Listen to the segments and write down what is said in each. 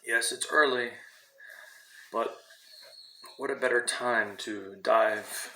Yes, it's early, but what a better time to dive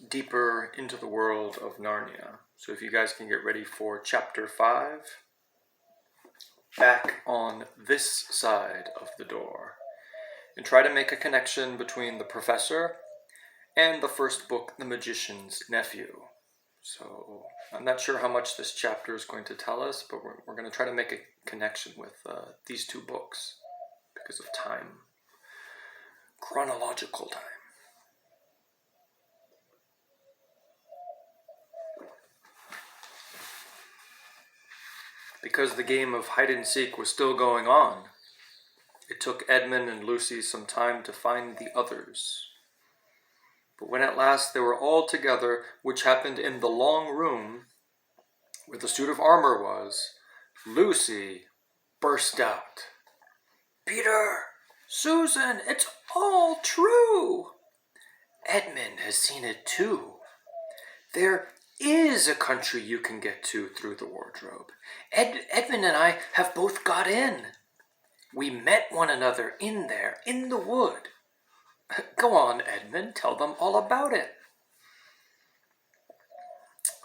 deeper into the world of Narnia. So if you guys can get ready for chapter 5, back on this side of the door, and try to make a connection between the professor and the first book, The Magician's Nephew. So I'm not sure how much this chapter is going to tell us, but we're going to try to make a connection with these two books because of time. Chronological time. Because the game of hide-and-seek was still going on, it took Edmund and Lucy some time to find the others. But when at last they were all together, which happened in the long room where the suit of armor was, Lucy burst out. "Peter! Susan! It's all true! Edmund has seen it too. There is a country you can get to through the wardrobe. Edmund and I have both got in. We met one another in there, in the wood. Go on, Edmund, tell them all about it."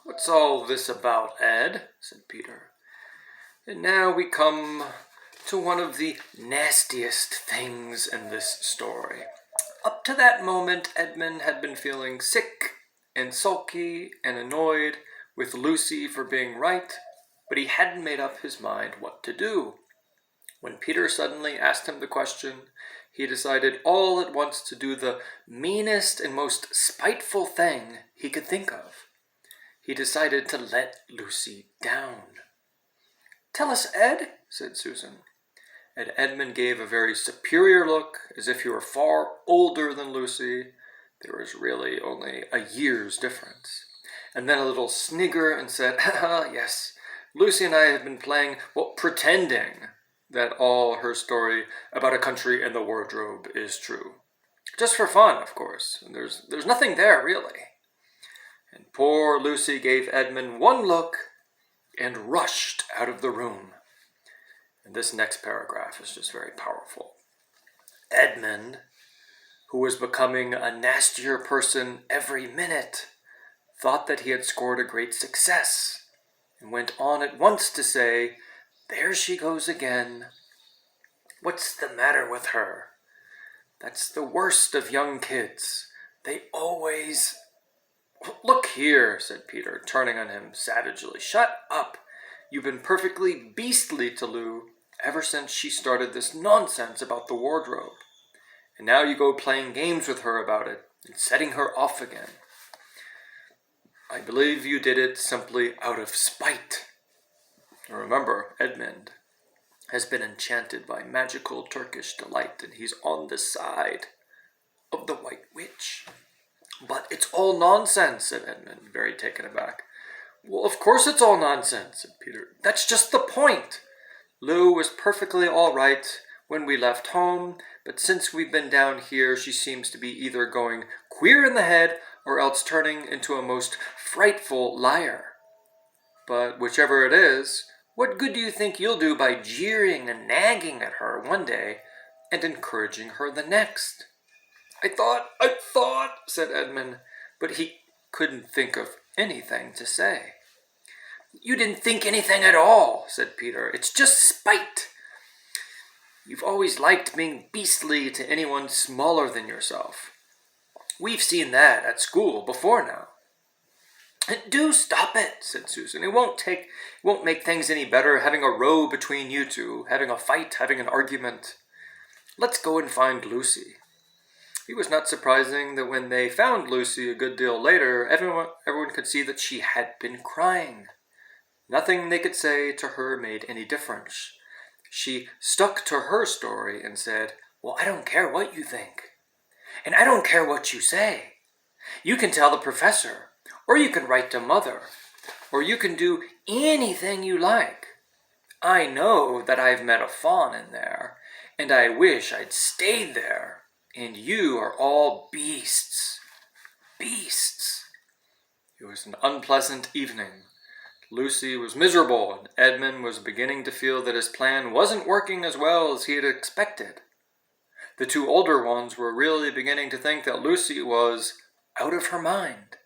"What's all this about, Ed?" said Peter. "And now we come to one of the nastiest things in this story. Up to that moment, Edmund had been feeling sick and sulky and annoyed with Lucy for being right, but he hadn't made up his mind what to do. When Peter suddenly asked him the question, he decided all at once to do the meanest and most spiteful thing he could think of. He decided to let Lucy down. "Tell us, Ed," said Susan. And Edmund gave a very superior look, as if he were far older than Lucy. There was really only a year's difference. And then a little snigger and said, "Yes, Lucy and I have been playing, pretending that all her story about a country in the wardrobe is true. Just for fun, of course. And there's nothing there, really." And poor Lucy gave Edmund one look and rushed out of the room. And this next paragraph is just very powerful. Edmund, who was becoming a nastier person every minute, thought that he had scored a great success, and went on at once to say, "There she goes again. What's the matter with her? That's the worst of young kids. They always—" "Look here," said Peter, turning on him savagely. "Shut up. You've been perfectly beastly to Lou ever since she started this nonsense about the wardrobe. And now you go playing games with her about it and setting her off again. I believe you did it simply out of spite. And remember, Edmund has been enchanted by magical Turkish delight, and he's on the side of the White Witch." "But it's all nonsense," said Edmund, very taken aback. "Well, of course it's all nonsense," said Peter. "That's just the point. Lou was perfectly all right when we left home, but since we've been down here, she seems to be either going queer in the head or else turning into a most frightful liar. But whichever it is, what good do you think you'll do by jeering and nagging at her one day and encouraging her the next?" I thought, said Edmund, but he couldn't think of anything to say. "You didn't think anything at all," said Peter. "It's just spite. You've always liked being beastly to anyone smaller than yourself. We've seen that at school before now." "Do stop it," said Susan. It won't make things any better having a row between you two, having a fight, having an argument. Let's go and find Lucy." It was not surprising that when they found Lucy a good deal later, everyone could see that she had been crying. Nothing they could say to her made any difference. She stuck to her story and said, "Well, I don't care what you think. And I don't care what you say. You can tell the professor, or you can write to Mother, or you can do anything you like. I know that I've met a fawn in there, and I wish I'd stayed there. And you are all beasts. Beasts." It was an unpleasant evening. Lucy was miserable, and Edmund was beginning to feel that his plan wasn't working as well as he had expected. The two older ones were really beginning to think that Lucy was out of her mind.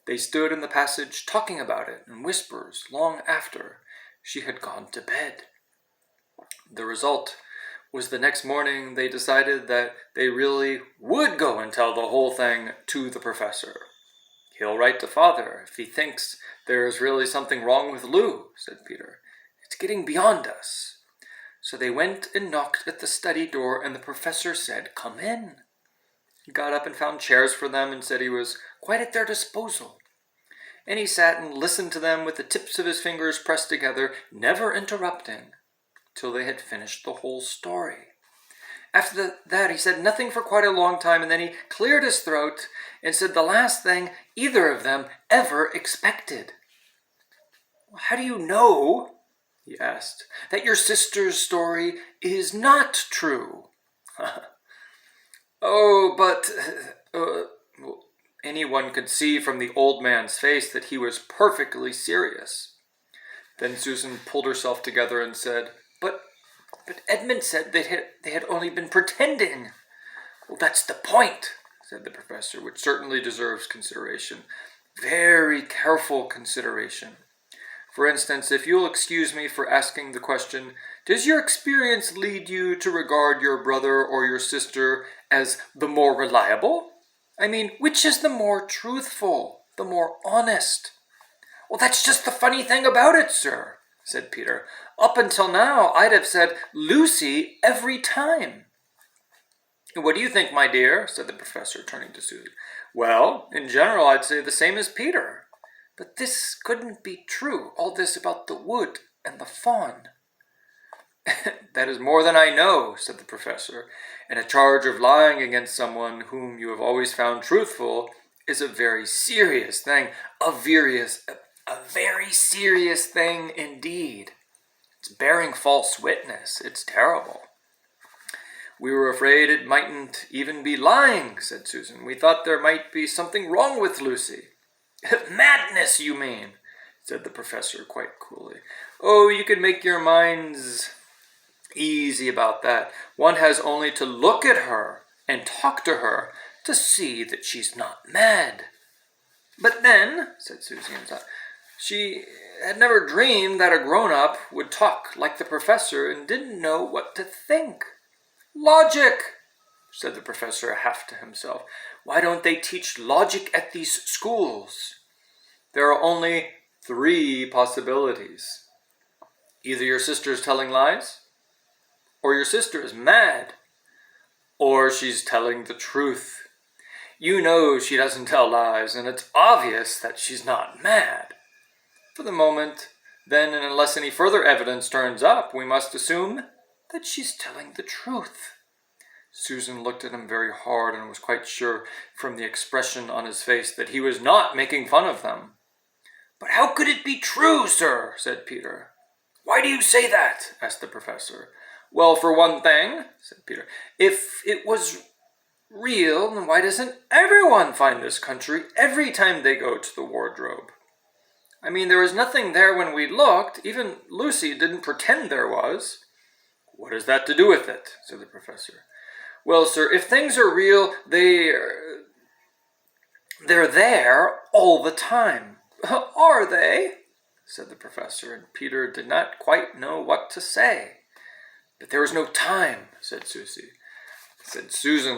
They stood in the passage talking about it in whispers long after she had gone to bed. The result was the next morning they decided that they really would go and tell the whole thing to the professor. "He'll write to Father if he thinks there is really something wrong with Lou," said Peter. "It's getting beyond us." So they went and knocked at the study door, and the professor said, "Come in." He got up and found chairs for them and said he was quite at their disposal. And he sat and listened to them with the tips of his fingers pressed together, never interrupting, till they had finished the whole story. After that, he said nothing for quite a long time, and then he cleared his throat and said the last thing either of them ever expected. "How do you know," he asked, "that your sister's story is not true?" "Oh, but..." Anyone could see from the old man's face that he was perfectly serious. Then Susan pulled herself together and said, But Edmund said they had only been pretending." "Well, that's the point," said the professor, "which certainly deserves consideration. Very careful consideration. For instance, if you'll excuse me for asking the question, does your experience lead you to regard your brother or your sister as the more reliable? I mean, which is the more truthful, the more honest?" "Well, that's just the funny thing about it, sir," said Peter. "Up until now, I'd have said Lucy every time." "What do you think, my dear?" said the professor, turning to Susan. "Well, in general, I'd say the same as Peter. But this couldn't be true, all this about the wood and the fawn." "That is more than I know," said the professor, "and a charge of lying against someone whom you have always found truthful is a very serious thing, a very serious thing indeed. It's bearing false witness. It's terrible." "We were afraid it mightn't even be lying," said Susan. "We thought there might be something wrong with Lucy." "Madness, you mean," said the professor quite coolly. "Oh, you can make your minds easy about that. One has only to look at her and talk to her to see that she's not mad." "But then," said Susie, "she had never dreamed that a grown-up would talk like the professor and didn't know what to think." "Logic," said the professor half to himself. "Why don't they teach logic at these schools?" "There are only 3 possibilities. Either your sister is telling lies, or your sister is mad, or she's telling the truth. You know she doesn't tell lies, and it's obvious that she's not mad. For the moment, then, and unless any further evidence turns up, we must assume that she's telling the truth." Susan looked at him very hard and was quite sure from the expression on his face that he was not making fun of them. "But how could it be true, sir?" said Peter. "Why do you say that?" asked the professor. "Well, for one thing," said Peter, "if it was real, then why doesn't everyone find this country every time they go to the wardrobe? I mean, there was nothing there when we looked. Even Lucy didn't pretend there was." "What has that to do with it?" said the professor. "Well, sir, if things are real, they're there all the time." "Are they?" said the professor, and Peter did not quite know what to say. "But there was no time," said Susan.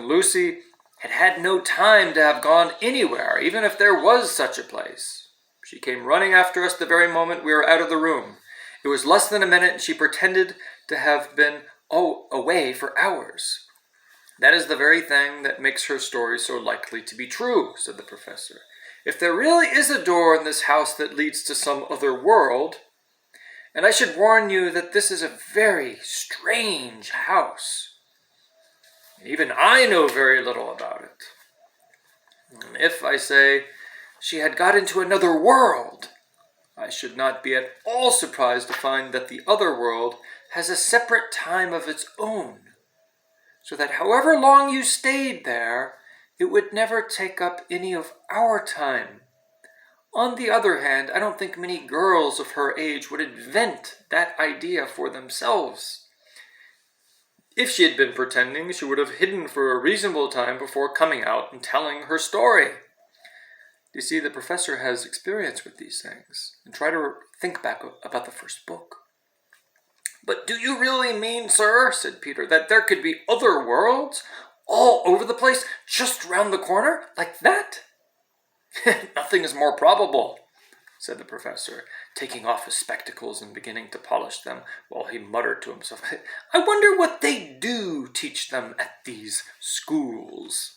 "Lucy had no time to have gone anywhere, even if there was such a place. She came running after us the very moment we were out of the room. It was less than a minute, and she pretended to have been away for hours." "That is the very thing that makes her story so likely to be true," said the professor. "If there really is a door in this house that leads to some other world, and I should warn you that this is a very strange house. Even I know very little about it. And if, I say, she had got into another world, I should not be at all surprised to find that the other world has a separate time of its own, so that however long you stayed there, it would never take up any of our time. On the other hand, I don't think many girls of her age would invent that idea for themselves. If she had been pretending, she would have hidden for a reasonable time before coming out and telling her story. You see, the professor has experience with these things, and try to think back about the first book. But do you really mean, sir, said Peter, that there could be other worlds all over the place, just round the corner, like that? Nothing is more probable, said the professor, taking off his spectacles and beginning to polish them, while he muttered to himself, I wonder what they do teach them at these schools.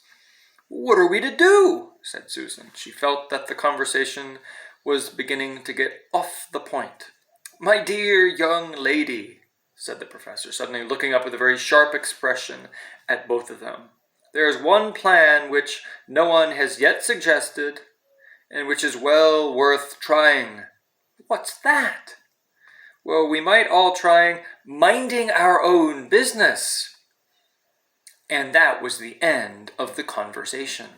What are we to do? Said Susan. She felt that the conversation was beginning to get off the point. My dear young lady, said the professor, suddenly looking up with a very sharp expression at both of them. There is one plan which no one has yet suggested, and which is well worth trying. What's that? Well, we might all try minding our own business. And that was the end of the conversation.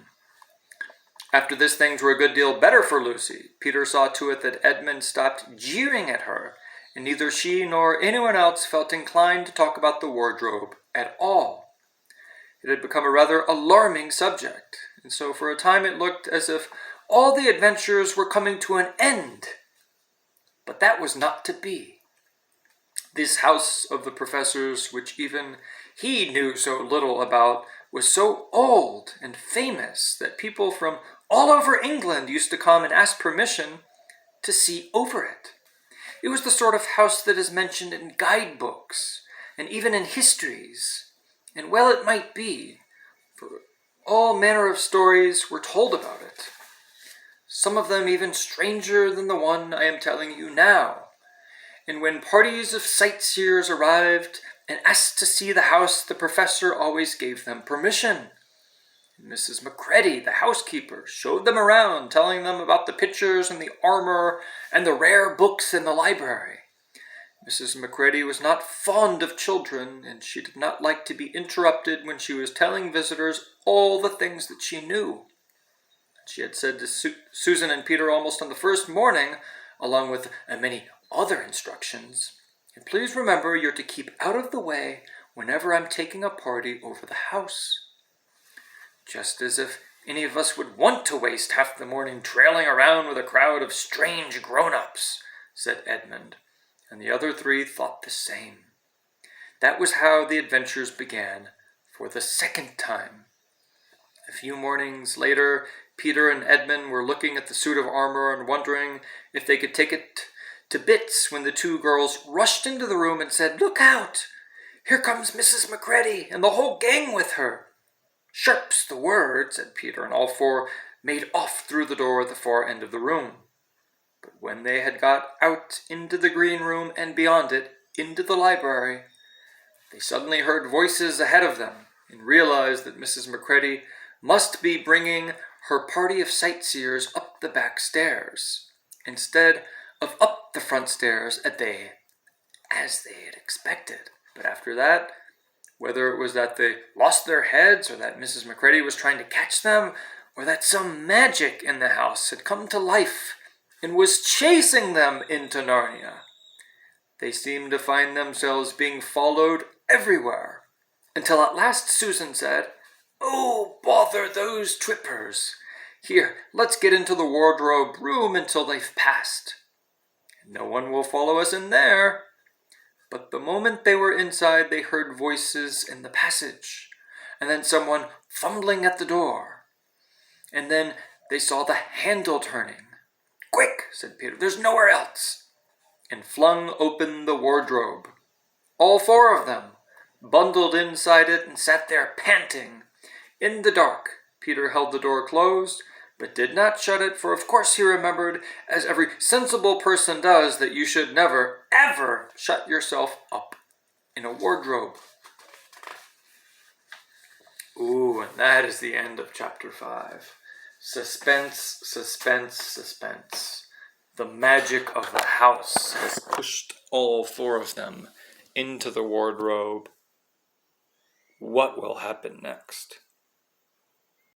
After this, things were a good deal better for Lucy. Peter saw to it that Edmund stopped jeering at her, and neither she nor anyone else felt inclined to talk about the wardrobe at all. It had become a rather alarming subject, and so for a time it looked as if all the adventures were coming to an end. But that was not to be. This house of the professor's, which even he knew so little about, was so old and famous that people from all over England used to come and ask permission to see over it. It was the sort of house that is mentioned in guidebooks and even in histories, and well it might be, for all manner of stories were told about it, some of them even stranger than the one I am telling you now. And when parties of sightseers arrived and asked to see the house, the professor always gave them permission. Mrs. Macready, the housekeeper, showed them around, telling them about the pictures and the armor and the rare books in the library. Mrs. Macready was not fond of children, and she did not like to be interrupted when she was telling visitors all the things that she knew. She had said to Susan and Peter almost on the first morning, along with many other instructions, and please remember you're to keep out of the way whenever I'm taking a party over the house. Just as if any of us would want to waste half the morning trailing around with a crowd of strange grown-ups, said Edmund, and the other three thought the same. That was how the adventures began for the second time. A few mornings later, Peter and Edmund were looking at the suit of armor and wondering if they could take it to bits when the two girls rushed into the room and said, Look out! Here comes Mrs. Macready and the whole gang with her. Sharp's the word, said Peter, and all four made off through the door at the far end of the room. But when they had got out into the green room and beyond it, into the library, they suddenly heard voices ahead of them and realized that Mrs. Macready must be bringing her party of sightseers up the back stairs, instead of up the front stairs as they had expected. But after that, whether it was that they lost their heads, or that Mrs. Macready was trying to catch them, or that some magic in the house had come to life and was chasing them into Narnia, they seemed to find themselves being followed everywhere, until at last Susan said, Oh, bother those trippers. Here, let's get into the wardrobe room until they've passed. No one will follow us in there. But the moment they were inside, they heard voices in the passage, and then someone fumbling at the door. And then they saw the handle turning. Quick, said Peter, there's nowhere else, and flung open the wardrobe. All four of them bundled inside it and sat there panting. In the dark, Peter held the door closed, but did not shut it, for of course he remembered, as every sensible person does, that you should never, ever shut yourself up in a wardrobe. Ooh, and that is the end of chapter 5. Suspense, suspense, suspense. The magic of the house has pushed all four of them into the wardrobe. What will happen next?